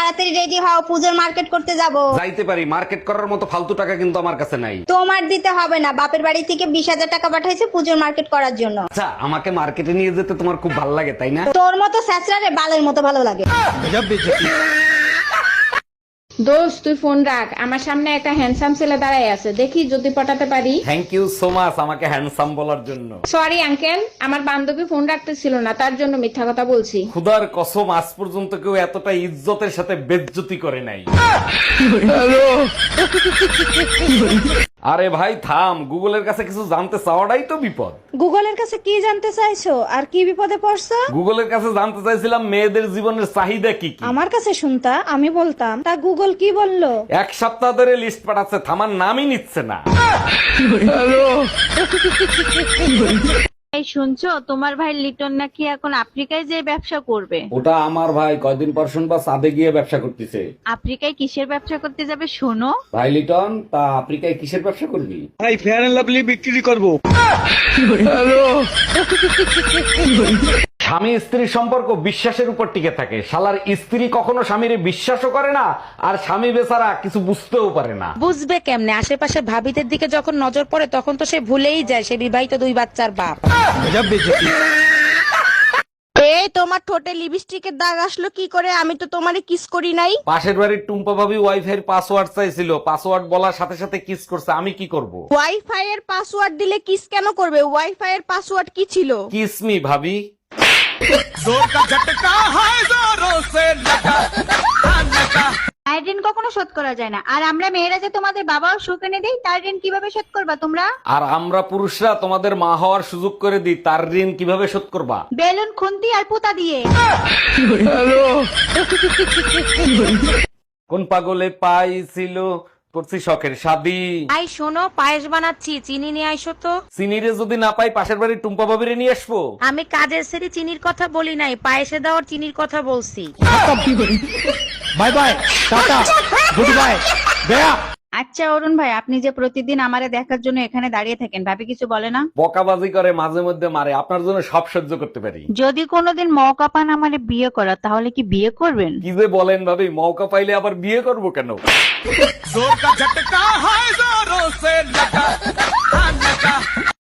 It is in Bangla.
তাড়াতাড়ি রেডি হও, পূজোর মার্কেট করতে যাব। যাইতে পারি, মার্কেট করার মতো ফালতু টাকা কিন্তু আমার কাছে নাই। তোমার দিতে হবে না, বাপের বাড়ি থেকে 20,000 টাকা পাঠাইছে পূজোর মার্কেট করার জন্য। আচ্ছা, আমাকে মার্কেটে নিয়ে যেতে তোমার খুব ভালো লাগে তাই না? তোর মতো স্যাঁচড়ারে বালের মতো ভালো লাগে। দোস্ত তুই ফোন রাখ, আমার সামনে একটা হ্যান্ডসাম ছেলে দাঁড়ায় আছে, দেখি যদি পটাতে পারি। থ্যাংক ইউ সো মাচ আমাকে হ্যান্ডসাম বলার জন্য। সরি আঙ্কেল, আমার বান্ধবী ফোন রাখতেছিল না, তার জন্য মিথ্যা কথা বলছি। খুদার কসম, আজ পর্যন্ত কেউ এতটা ইজ্জতের সাথে বেজ্জতি করে নাই। আরে ভাই থাম, গুগলের কাছে কিছু জানতে চাওয়াটাই তো বিপদ। গুগলের কাছে কি জানতে চাইছো আর কি বিপদে পড়ছো? গুগলের কাছে জানতে চাইছিলাম মেয়েদের জীবনের চাহিদা কি কি। আমার কাছে শুনতা, আমি বলতাম। তা গুগল কি বললো? এক সপ্তাহ ধরে লিস্ট পাঠাচ্ছে, থামার নামই নিচ্ছে না। এই শুনছো, তোমার ভাই লিটন নাকি এখন আফ্রিকায় যে ব্যবসা করবে। ওটা আমার ভাই কয়দিন পর শুনবা সাদে গিয়ে ব্যবসা করতেছে। আফ্রিকায় কিসের ব্যবসা করতে যাবে শোনো? ভাই লিটন, তা আফ্রিকায় কিসের ব্যবসা করবি? ভাই ফেয়ার এন্ড লাভলি বিক্রি করবো। স্বামী স্ত্রীর সম্পর্ক বিশ্বাসের উপর টিকে থাকে। শালার স্ত্রী কখনো স্বামীরে বিশ্বাসও করে না, আর স্বামী বেচারা কিছু বুঝতেও পারে না। বুঝবে কেমনে? আশেপাশে ভাবিদের দিকে যখন নজর পড়ে তখন তো সে ভুলেই যায় সে বিবাহিত 2 বাচ্চার বাপ। এই তোমার ঠোঁটে লিপস্টিকের দাগ আসলো কি করে? আমি তো তোমারে কিস করি নাই। পাশের বাড়ির টুম্পা ভাবি ওয়াইফাই পাসওয়ার্ড চাইছিল, পাসওয়ার্ড বলার সাথে সাথে কিস করছে। আমি কি করব? ওয়াইফাই এর পাসওয়ার্ড দিলে কিস কেন করবে? ওয়াইফাই এর পাসওয়ার্ড কি ছিল? কিস মি ভাবি। তার ঋণ কখনো শোধ করা যায় না, আর আমরা মেয়েরা যে তোমাদের বাবাও সুখ এনে দেই, তার ঋণ কিভাবে শোধ করবা তোমরা? আর আমরা পুরুষরা তোমাদের মা হওয়ার সুযোগ করে দিই, তার ঋণ কিভাবে শোধ করবা? বেলুন, খুন্তি আর পুতা দিয়ে। কোন পাগলে পাইছিল করছি শখের শাদি। আই শোনো, পায়েস বানাচ্ছি, চিনি নিয়ে আইসো তো। চিনিরে যদি না পাই পাশের বাড়ির টুম্পা ভাবিরে নিয়ে আসবো। আমি কাজের সেরি চিনির কথা বলি নাই, পায়েসে দেওয়ার চিনির কথা বলছি। Bye bye, tata, good bye, Gaya. আচ্ছা অরুণ ভাই, আপনি যে প্রতিদিন আমারে দেখার জন্য এখানে দাঁড়িয়ে থাকেন, ভাবি কিছু বলে না? বকাবাজি করে, মাঝে মধ্যে মারে, আপনার জন্য সব সহ্য করতে পারি। যদি কোনোদিন মৌকা পান আমারে বিয়ে করা, তাহলে কি বিয়ে করবেন? কি যে বলেন ভাবি, মৌকা পাইলে আবার বিয়ে করবো কেন?